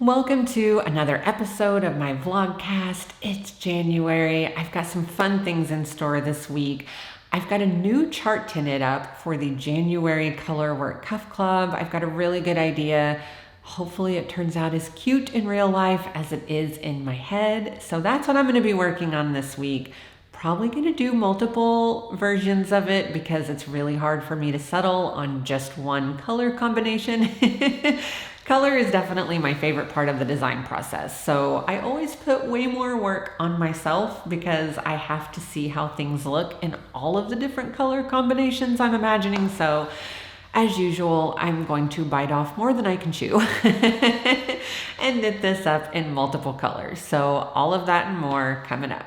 Welcome to another episode of my vlogcast. It's January. I've got some fun things in store this week. I've got a new chart to knit up for the January Colorwork Cuff Club. I've got a really good idea. Hopefully it turns out as cute in real life as it is in my head. So that's what I'm going to be working on this week. Probably going to do multiple versions of it because it's really hard for me to settle on just one color combination. Color is definitely my favorite part of the design process. So I always put way more work on myself because I have to see how things look in all of the different color combinations I'm imagining. So as usual, I'm going to bite off more than I can chew and knit this up in multiple colors. So all of that and more coming up.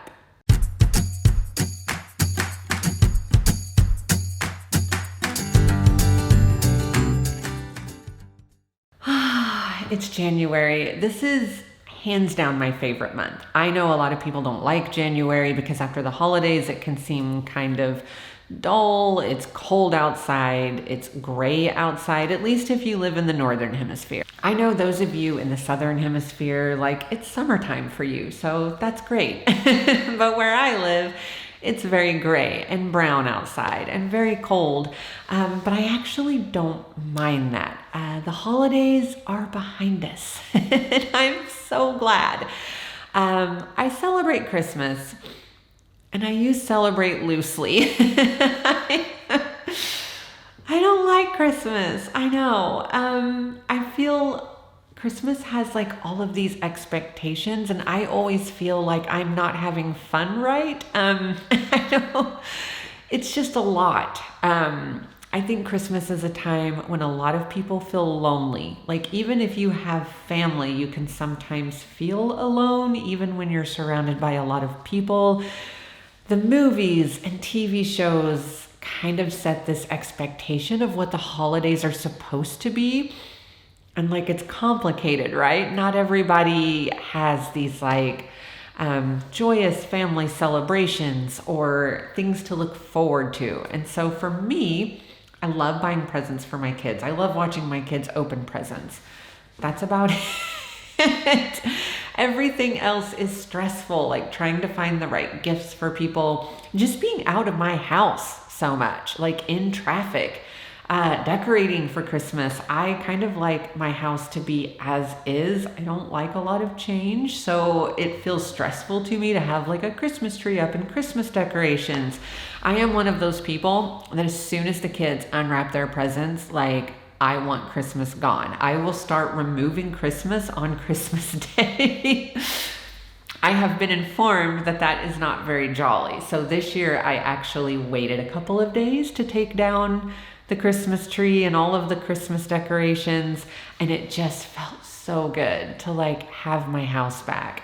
It's January. This is hands down my favorite month. I know a lot of people don't like January because after the holidays it can seem kind of dull. It's cold outside. It's gray outside, at least if you live in the northern hemisphere. I know those of you in the southern hemisphere, like it's summertime for you, so that's great. But where I live, it's very gray and brown outside and very cold, but I actually don't mind that. The holidays are behind us, and I'm so glad. I celebrate Christmas, and I use celebrate loosely. I don't like Christmas. I know. I feel Christmas has like all of these expectations, and I always feel like I'm not having fun, right? I know it's just a lot. I think Christmas is a time when a lot of people feel lonely. Like even if you have family, you can sometimes feel alone, even when you're surrounded by a lot of people. The movies and TV shows kind of set this expectation of what the holidays are supposed to be. And like, it's complicated, right? Not everybody has these like joyous family celebrations or things to look forward to. And so for me, I love buying presents for my kids. I love watching my kids open presents. That's about it. Everything else is stressful, like trying to find the right gifts for people, just being out of my house so much, like in traffic. Decorating for Christmas. I kind of like my house to be as is. I don't like a lot of change, so it feels stressful to me to have like a Christmas tree up and Christmas decorations. I am one of those people that as soon as the kids unwrap their presents, like I want Christmas gone. I will start removing Christmas on Christmas Day. I have been informed that that is not very jolly. So this year I actually waited a couple of days to take down the Christmas tree and all of the Christmas decorations, and it just felt so good to like have my house back.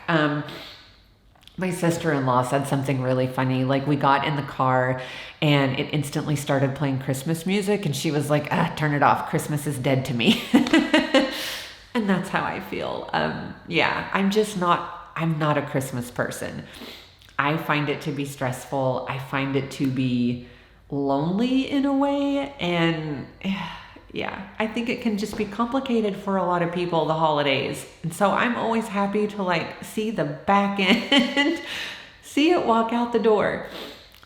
My sister-in-law said something really funny. Like we got in the car and it instantly started playing Christmas music, and she was like, turn it off. Christmas is dead to me. And that's how I feel. Yeah, I'm not a Christmas person. I find it to be stressful. I find it to be lonely in a way, and yeah, I think it can just be complicated for a lot of people, the holidays. And so I'm always happy to like see the back end, see it walk out the door.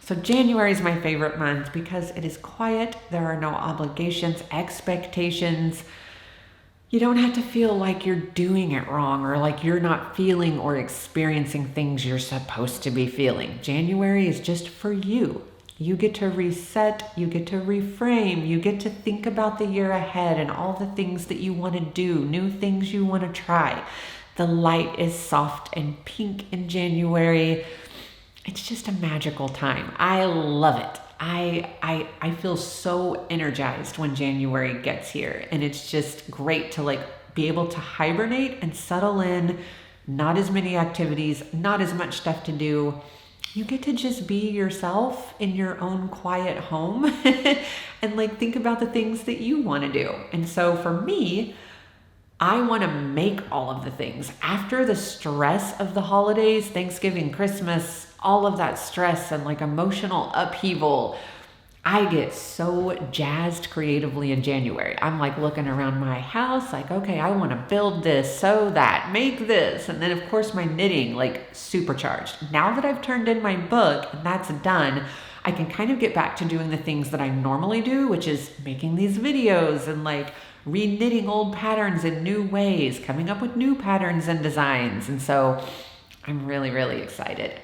So January is my favorite month because it is quiet. There are no obligations, expectations. You don't have to feel like you're doing it wrong or like you're not feeling or experiencing things you're supposed to be feeling. January is just for you. You get to reset, you get to reframe, you get to think about the year ahead and all the things that you want to do, new things you want to try. The light is soft and pink in January. It's just a magical time. I love it. I feel so energized when January gets here, and it's just great to like be able to hibernate and settle in. Not as many activities, not as much stuff to do. You get to just be yourself in your own quiet home and like think about the things that you want to do. And so for me, I want to make all of the things. After the stress of the holidays, Thanksgiving, Christmas, all of that stress and like emotional upheaval, I get so jazzed creatively in January. I'm like looking around my house, like, okay, I want to build this, sew that, make this. And then, of course, my knitting, like, supercharged. Now that I've turned in my book and that's done, I can kind of get back to doing the things that I normally do, which is making these videos and like re-knitting old patterns in new ways, coming up with new patterns and designs. And so I'm really, really excited.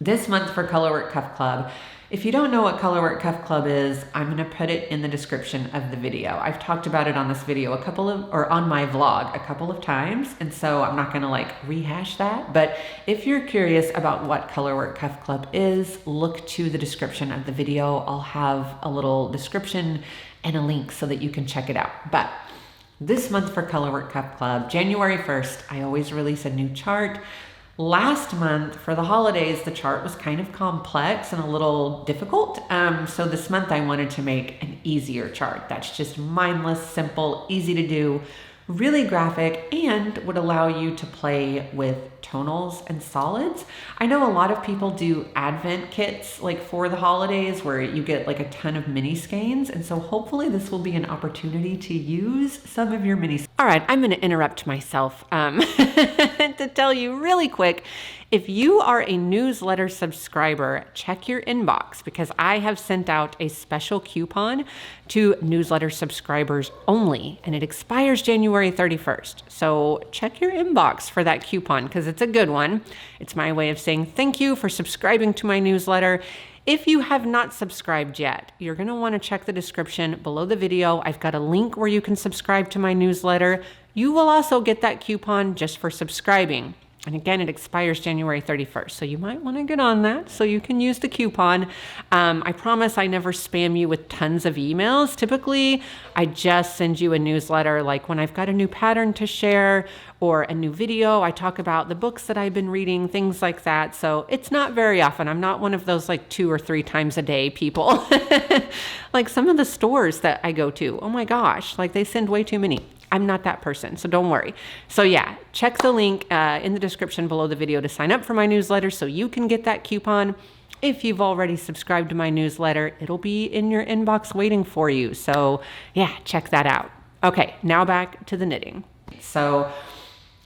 This month for Colorwork Cuff Club, if you don't know what Colorwork Cuff Club is, I'm going to put it in the description of the video. I've talked about it on this video on my vlog a couple of times, and so I'm not going to like rehash that. But if you're curious about what Colorwork Cuff Club is, look to the description of the video. I'll have a little description and a link so that you can check it out. But this month for Colorwork Cuff Club, January 1st, I always release a new chart. Last month for the holidays, the chart was kind of complex and a little difficult. So this month I wanted to make an easier chart that's just mindless, simple, easy to do, really graphic, and would allow you to play with tonals and solids. I know a lot of people do advent kits like for the holidays where you get like a ton of mini skeins. And so hopefully this will be an opportunity to use some of your mini. All right, I'm going to interrupt myself to tell you really quick. If you are a newsletter subscriber, check your inbox because I have sent out a special coupon to newsletter subscribers only, and it expires January 31st. So check your inbox for that coupon because it's a good one. It's my way of saying thank you for subscribing to my newsletter. If you have not subscribed yet, you're going to want to check the description below the video. I've got a link where you can subscribe to my newsletter. You will also get that coupon just for subscribing. And again, it expires January 31st. So you might want to get on that so you can use the coupon. I promise I never spam you with tons of emails. Typically, I just send you a newsletter like when I've got a new pattern to share or a new video. I talk about the books that I've been reading, things like that. So it's not very often. I'm not one of those like 2 or 3 times a day people. Like some of the stores that I go to, oh my gosh, like they send way too many. I'm not that person, so don't worry. So yeah, check the link in the description below the video to sign up for my newsletter so you can get that coupon. If you've already subscribed to my newsletter, it'll be in your inbox waiting for you. So yeah, check that out. Okay, now back to the knitting. So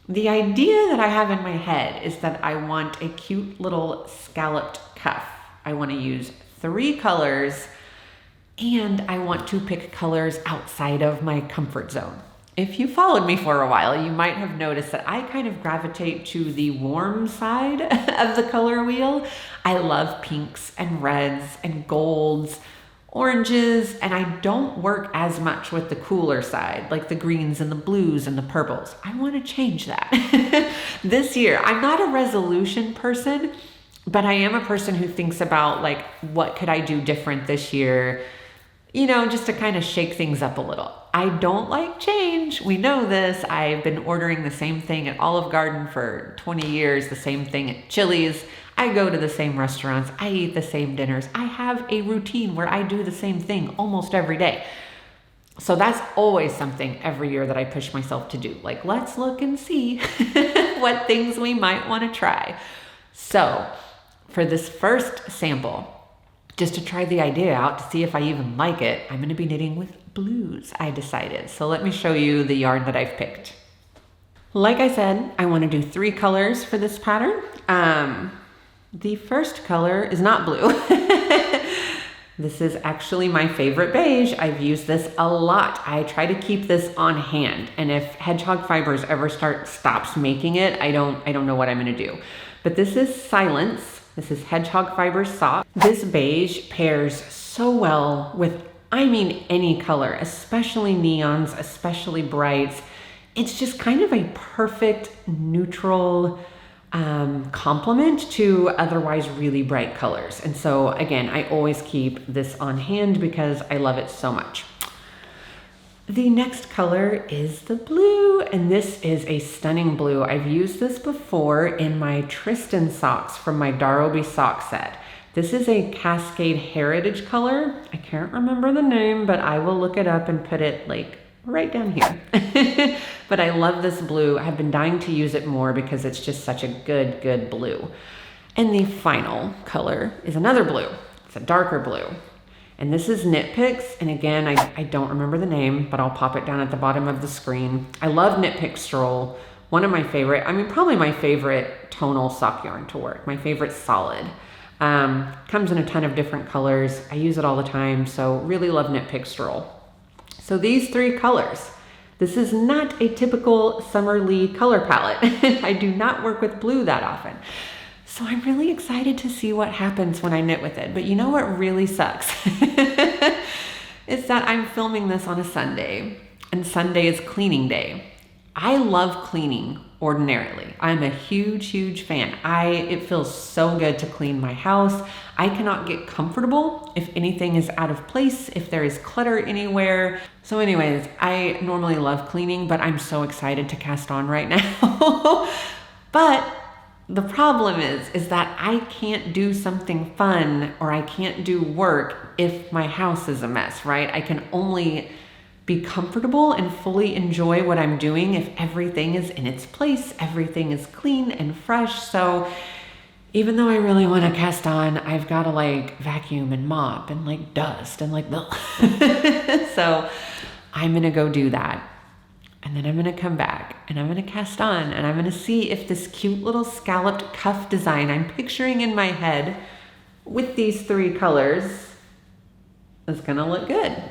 the idea that I have in my head is that I want a cute little scalloped cuff. I want to use 3 colors and I want to pick colors outside of my comfort zone. If you followed me for a while, you might have noticed that I kind of gravitate to the warm side of the color wheel. I love pinks and reds and golds, oranges, and I don't work as much with the cooler side, like the greens and the blues and the purples. I want to change that. This year, I'm not a resolution person, but I am a person who thinks about like, what could I do different this year? You know, just to kind of shake things up a little. I don't like change. We know this. I've been ordering the same thing at Olive Garden for 20 years, the same thing at Chili's. I go to the same restaurants. I eat the same dinners. I have a routine where I do the same thing almost every day. So that's always something every year that I push myself to do. Like, let's look and see what things we might want to try. So for this first sample, just to try the idea out to see if I even like it, I'm going to be knitting with blues, I decided. So let me show you the yarn that I've picked. Like I said, I want to do 3 colors for this pattern. The first color is not blue. This is actually my favorite beige. I've used this a lot. I try to keep this on hand. And if Hedgehog Fibers ever stops making it, I don't know what I'm going to do. But this is Silence. This is Hedgehog Fibers soft. This beige pairs so well with, I mean, any color, especially neons, especially brights. It's just kind of a perfect neutral complement to otherwise really bright colors. And so again, I always keep this on hand because I love it so much. The next color is the blue, and this is a stunning blue. I've used this before in my Tristan socks from my Darobi sock set. This is a Cascade Heritage color. I can't remember the name, but I will look it up and put it like right down here. But I love this blue. I've been dying to use it more because it's just such a good blue. And the final color is another blue. It's a darker blue. And this is Knit Picks. And again, I don't remember the name, but I'll pop it down at the bottom of the screen. I love Knit Pick Stroll. One of my favorite, probably my favorite tonal sock yarn to work. My favorite solid. Comes in a ton of different colors. I use it all the time, so really love Knit Pick Stroll. So these 3 colors. This is not a typical Summerly color palette. I do not work with blue that often. So I'm really excited to see what happens when I knit with it. But you know what really sucks? It's that I'm filming this on a Sunday, and Sunday is cleaning day. I love cleaning ordinarily. I'm a huge, huge fan. It feels so good to clean my house. I cannot get comfortable if anything is out of place, if there is clutter anywhere. So anyways, I normally love cleaning, but I'm so excited to cast on right now. But the problem is that I can't do something fun or I can't do work if my house is a mess, right? I can only be comfortable and fully enjoy what I'm doing if everything is in its place, everything is clean and fresh. So even though I really want to cast on, I've got to like vacuum and mop and like dust and like, so I'm going to go do that. And then I'm going to come back and I'm going to cast on and I'm going to see if this cute little scalloped cuff design I'm picturing in my head with these 3 colors is going to look good.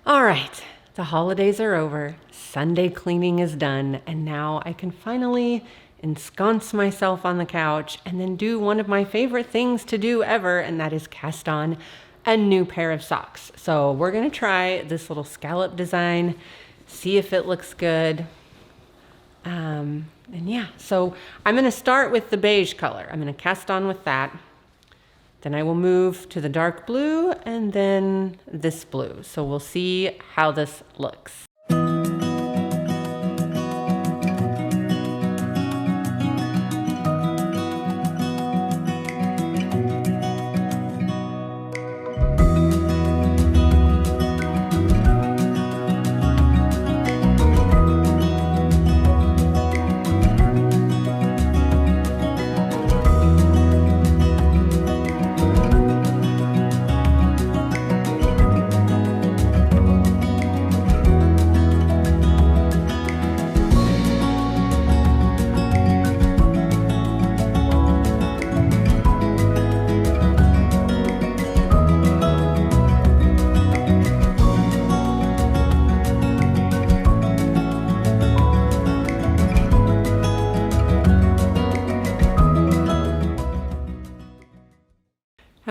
All right, the holidays are over, Sunday cleaning is done, and now I can finally ensconce myself on the couch and then do one of my favorite things to do ever, and that is cast on a new pair of socks. So we're gonna try this little scallop design, see if it looks good. And yeah, so I'm gonna start with the beige color. I'm gonna cast on with that. Then I will move to the dark blue and then this blue. So we'll see how this looks.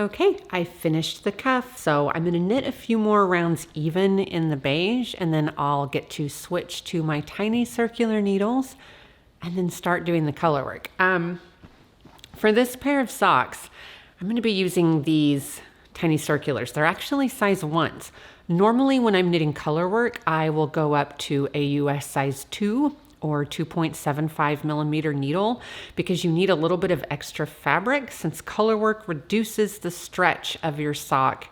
Okay, I finished the cuff, so I'm gonna knit a few more rounds even in the beige, and then I'll get to switch to my tiny circular needles and then start doing the color work. For this pair of socks, I'm gonna be using these tiny circulars. They're actually size 1s. Normally when I'm knitting color work, I will go up to a US size 2 or 2.75 millimeter needle because you need a little bit of extra fabric. Since color work reduces the stretch of your sock,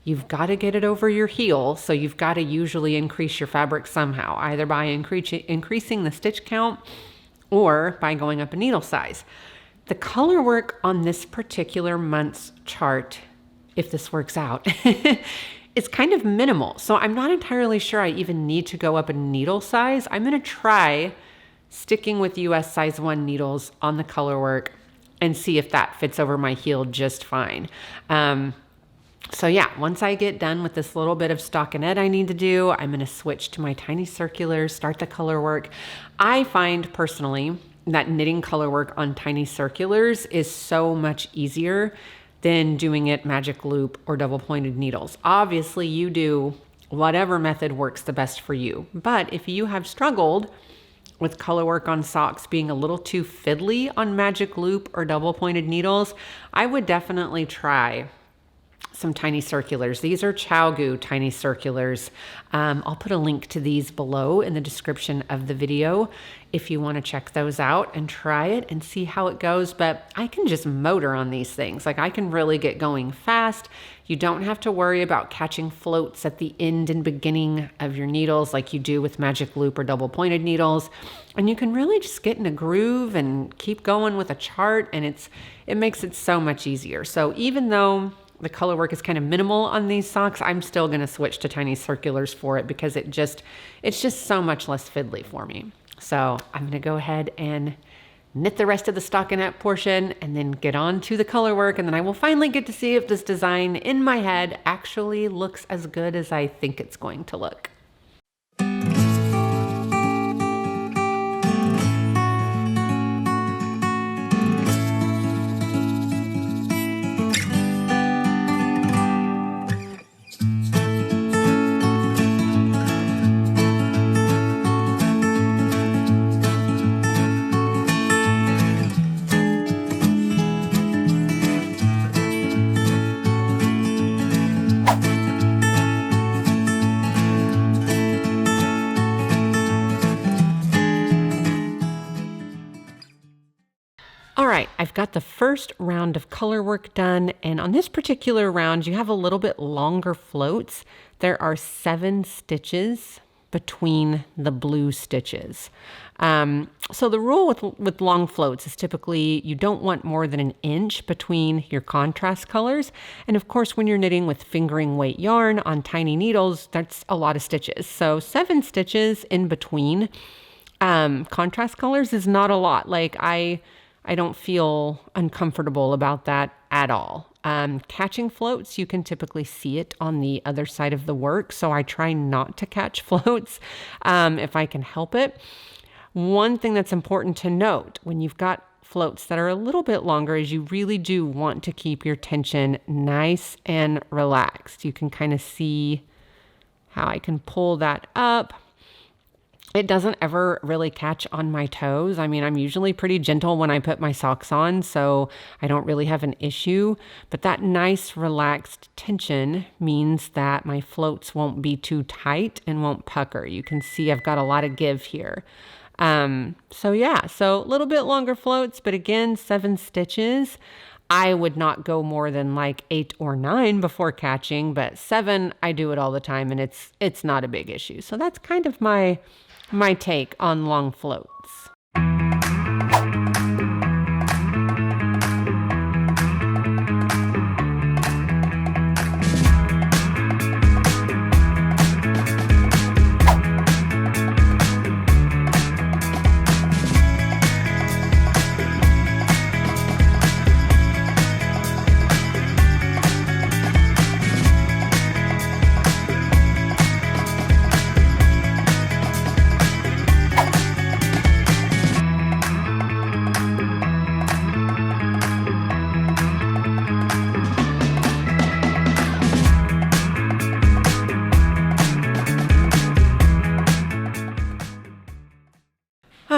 you've got to get it over your heel, so you've got to usually increase your fabric somehow, either by increasing the stitch count or by going up a needle size. The color work on this particular month's chart, if this works out, it's kind of minimal. So I'm not entirely sure I even need to go up a needle size. I'm gonna try sticking with US size 1 needles on the color work and see if that fits over my heel just fine. So yeah, once I get done with this little bit of stockinette I need to do, I'm gonna switch to my tiny circulars, start the color work. I find personally that knitting color work on tiny circulars is so much easier than doing it magic loop or double pointed needles. Obviously you do whatever method works the best for you. But if you have struggled with color work on socks being a little too fiddly on magic loop or double pointed needles, I would definitely try some tiny circulars. These are ChowGoo tiny circulars. I'll put a link to these below in the description of the video if you want to check those out and try it and see how it goes. But I can just motor on these things. Like I can really get going fast. You don't have to worry about catching floats at the end and beginning of your needles like you do with magic loop or double pointed needles. And you can really just get in a groove and keep going with a chart, and it makes it so much easier. So even though the color work is kind of minimal on these socks, I'm still going to switch to tiny circulars for it because it's just so much less fiddly for me. So I'm going to go ahead and knit the rest of the stockinette portion and then get on to the color work, and then I will finally get to see if this design in my head actually looks as good as I think it's going to look. All right, I've got the first round of color work done, and on this particular round, you have a little bit longer floats. There are 7 stitches between the blue stitches. So the rule with long floats is typically you don't want more than 1 inch between your contrast colors. And of course, when you're knitting with fingering weight yarn on tiny needles, that's a lot of stitches. So 7 stitches in between contrast colors is not a lot. Like I don't feel uncomfortable about that at all. Catching floats, you can typically see it on the other side of the work, so I try not to catch floats if I can help it. One thing that's important to note when you've got floats that are a little bit longer is you really do want to keep your tension nice and relaxed. You can kind of see how I can pull that up. It doesn't ever really catch on my toes. I mean, I'm usually pretty gentle when I put my socks on, so I don't really have an issue. But that nice relaxed tension means that my floats won't be too tight and won't pucker. You can see I've got a lot of give here. So a little bit longer floats, but again, 7 stitches. I would not go more than like 8 or 9 before catching, but 7, I do it all the time, and it's not a big issue. So that's kind of my take on long floats.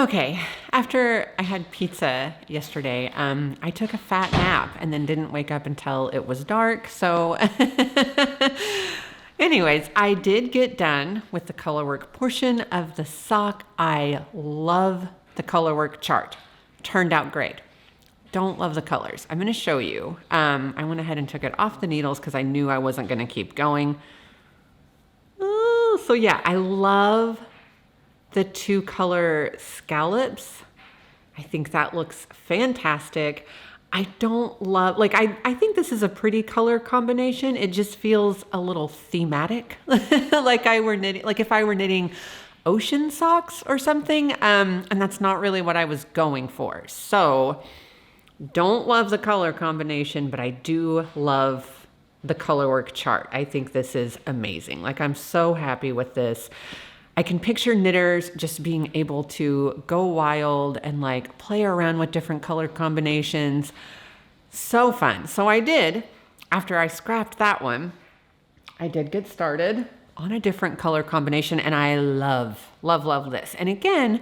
Okay, after I had pizza yesterday, I took a fat nap and then didn't wake up until it was dark. So anyways, I did get done with the Colorwork portion of the sock. I love the Colorwork chart. Turned out great. Don't love the colors. I'm going to show you. I went ahead and took it off the needles because I knew I wasn't going to keep going. Oh, so yeah, I love the 2-color scallops. I think that looks fantastic. I don't love, like, I think this is a pretty color combination. It just feels a little thematic, like if I were knitting ocean socks or something, and that's not really what I was going for. So don't love the color combination, but I do love the Colorwork chart. I think this is amazing. Like, I'm so happy with this. I can picture knitters just being able to go wild and like play around with different color combinations. So fun. So I did, after I scrapped that one, I did get started on a different color combination, and I love, love, love this. And again,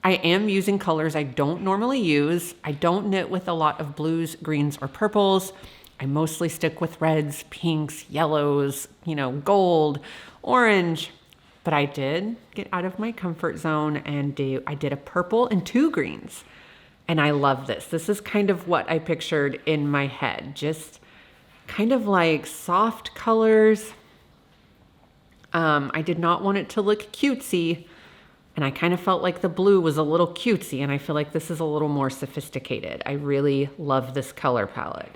I am using colors I don't normally use. I don't knit with a lot of blues, greens, or purples. I mostly stick with reds, pinks, yellows, gold, orange. But I did get out of my comfort zone and I did a purple and 2 greens. And I love this. This is kind of what I pictured in my head. Just kind of like soft colors. I did not want it to look cutesy. And I kind of felt like the blue was a little cutesy. And I feel like this is a little more sophisticated. I really love this color palette.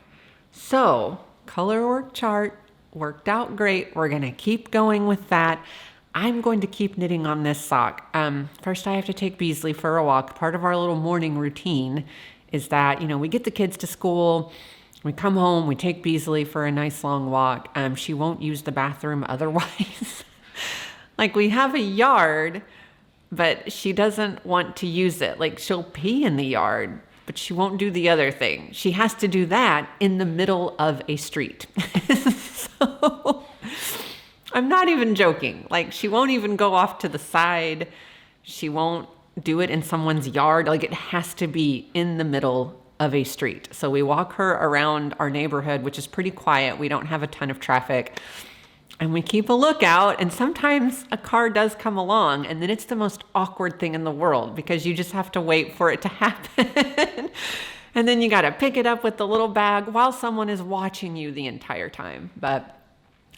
So, Colorwork chart worked out great. We're going to keep going with that. I'm going to keep knitting on this sock. First, I have to take Beasley for a walk. Part of our little morning routine is that, we get the kids to school, we come home, we take Beasley for a nice long walk. She won't use the bathroom otherwise. Like, we have a yard, but she doesn't want to use it. Like, she'll pee in the yard, but she won't do the other thing. She has to do that in the middle of a street. So I'm not even joking. Like, she won't even go off to the side. She won't do it in someone's yard. Like, it has to be in the middle of a street. So we walk her around our neighborhood, which is pretty quiet. We don't have a ton of traffic. And we keep a lookout. And sometimes a car does come along. And then it's the most awkward thing in the world because you just have to wait for it to happen. And then you got to pick it up with the little bag while someone is watching you the entire time. But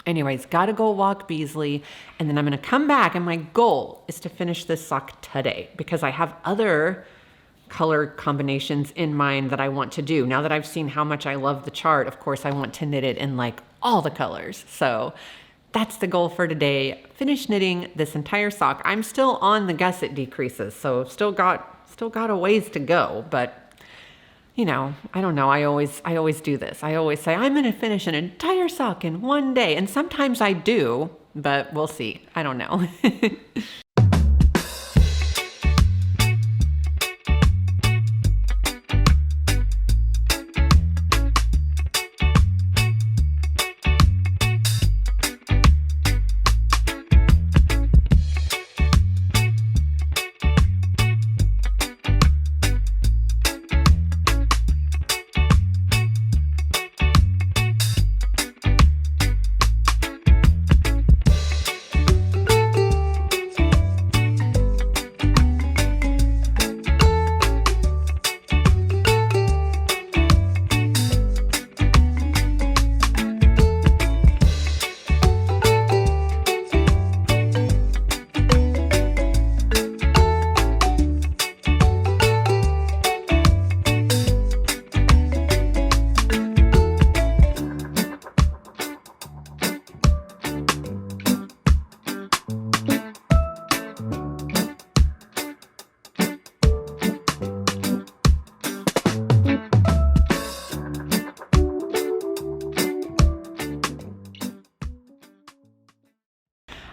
anyways, gotta go walk Beasley, and then I'm gonna come back, and my goal is to finish this sock today because I have other color combinations in mind that I want to do. Now that I've seen how much I love the chart, of course, I want to knit it in like all the colors. So that's the goal for today. Finish knitting this entire sock. I'm still on the gusset decreases, so still got a ways to go, but I don't know. I always do this. I always say, I'm going to finish an entire sock in one day. And sometimes I do, but we'll see. I don't know.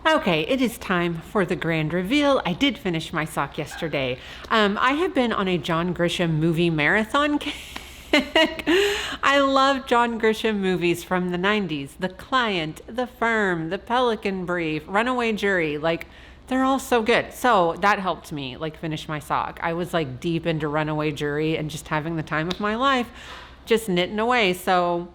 Okay, it is time for the grand reveal. I did finish my sock yesterday. I have been on a John Grisham movie marathon kick. I love John Grisham movies from the 90s. The Client, The Firm, The Pelican Brief, Runaway Jury. Like, They're all so good. So that helped me like finish my sock. I was like deep into Runaway Jury and just having the time of my life, just knitting away. So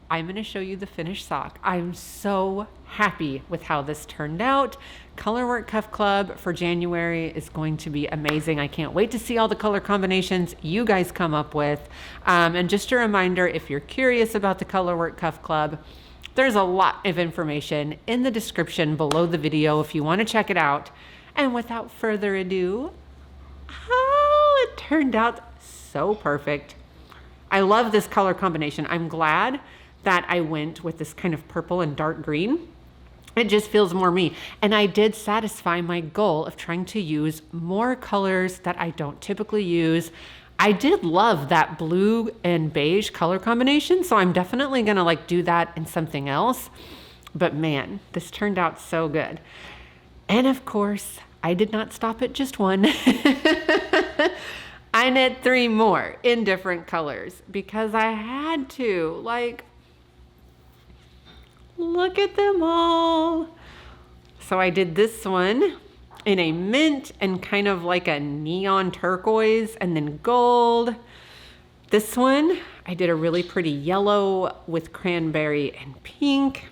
I'm going to show you the finished sock. I'm so happy with how this turned out. Colorwork Cuff Club for January is going to be amazing. I can't wait to see all the color combinations you guys come up with. And just a reminder, if you're curious about the Colorwork Cuff Club, there's a lot of information in the description below the video if you want to check it out. And without further ado, oh, it turned out so perfect. I love this color combination. I'm glad that I went with this kind of purple and dark green. It just feels more me. And I did satisfy my goal of trying to use more colors that I don't typically use. I did love that blue and beige color combination, so I'm definitely gonna like do that in something else. But man, this turned out so good. And of course, I did not stop at just one. I knit 3 more in different colors because I had to. Like, look at them all. So I did this one in a mint and kind of like a neon turquoise and then gold. This one, I did a really pretty yellow with cranberry and pink.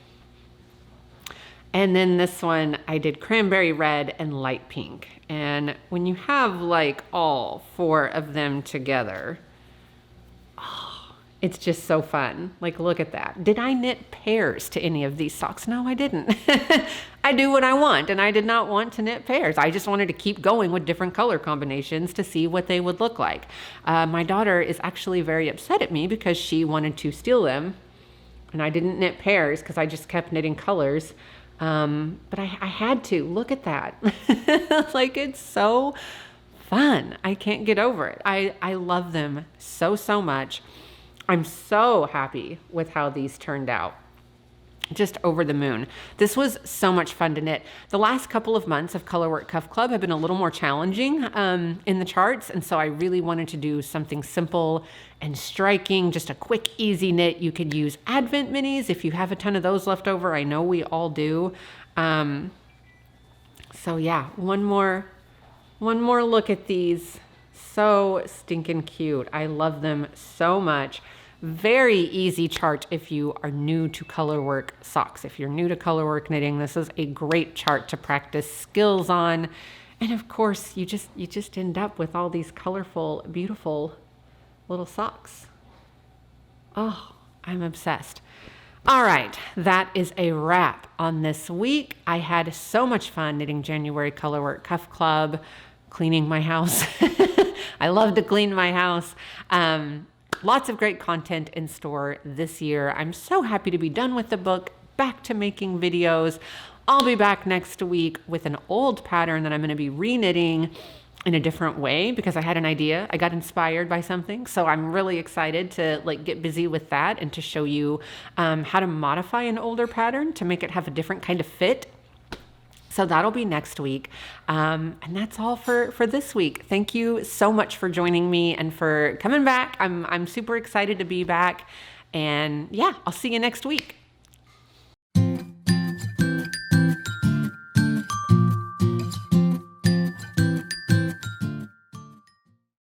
And then this one, I did cranberry red and light pink. And when you have like all 4 of them together, it's just so fun. Like, look at that. Did I knit pairs to any of these socks? No, I didn't. I do what I want, and I did not want to knit pairs. I just wanted to keep going with different color combinations to see what they would look like. My daughter is actually very upset at me because she wanted to steal them, and I didn't knit pairs because I just kept knitting colors. But I had to. Look at that. Like, it's so fun. I can't get over it. I love them so, so much. I'm so happy with how these turned out. Just over the moon. This was so much fun to knit. The last couple of months of Colorwork Cuff Club have been a little more challenging in the charts, and so I really wanted to do something simple and striking, just a quick, easy knit. You could use Advent minis if you have a ton of those left over. I know we all do. So yeah, one more look at these. So stinking cute. I love them so much. Very easy chart if you are new to colorwork socks. If you're new to colorwork knitting, this is a great chart to practice skills on. And of course, you just end up with all these colorful, beautiful little socks. Oh, I'm obsessed. All right, that is a wrap on this week. I had so much fun knitting January Colorwork Cuff Club, cleaning my house. I love to clean my house. Lots of great content in store this year. I'm so happy to be done with the book, back to making videos. I'll be back next week with an old pattern that I'm going to be re-knitting in a different way because I had an idea. I got inspired by something. So I'm really excited to like get busy with that and to show you how to modify an older pattern to make it have a different kind of fit. So that'll be next week. And that's all for this week. Thank you so much for joining me and for coming back. I'm super excited to be back. And yeah, I'll see you next week.